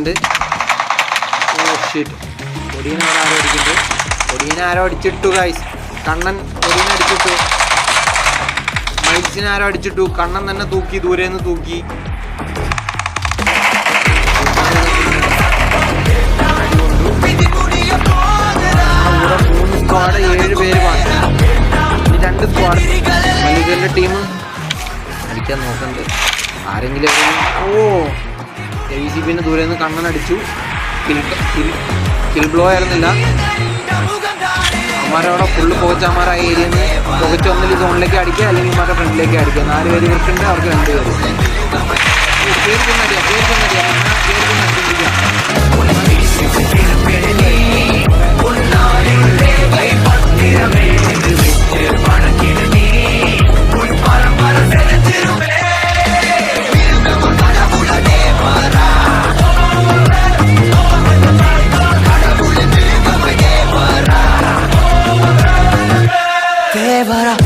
അടിക്കുന്നുണ്ട്. ഒടിയനെ അവിടെ ആരോ അടിക്കുന്നുണ്ട്. ഒടിയനെ ആരോ അടിച്ചിട്ടു ഗൈസ്. കണ്ണൻ ഒടിയനെ അടിച്ചിട്ടു. മൈൽസിനെ ആരോ അടിച്ചിട്ടു. കണ്ണൻ തന്നെ തൂക്കി, ദൂരെ നിന്ന് തൂക്കി. കൂടെ 3 സ്ക്വാഡ് 7 പേര് മാത്രം. ഇനി 2 സ്ക്വാഡ്. മല്ലികന്റെ ടീം അടിക്കാൻ നോക്കുന്നുണ്ട്. ആരെങ്കിലും AVCPന്റെ ദൂരെ നിന്ന് കണ്ണൻ അടിച്ചു. കിൽ ബ്ലോ ആയിരുന്നില്ല. അമ്മാരവിടെ ഫുള്ള് പുകച്ചമാർ ആ ഏരിയയിൽ നിന്ന് പുകച്ച് ഒന്നിൽ സോണിലേക്ക് അടിക്കുക, അല്ലെങ്കിൽ ഇമാരുടെ ഫ്രണ്ടിലേക്ക് അടിക്കുക. 4 പേര് ഇവർക്കുണ്ട്, അവർക്ക് 2 പേര്. Devara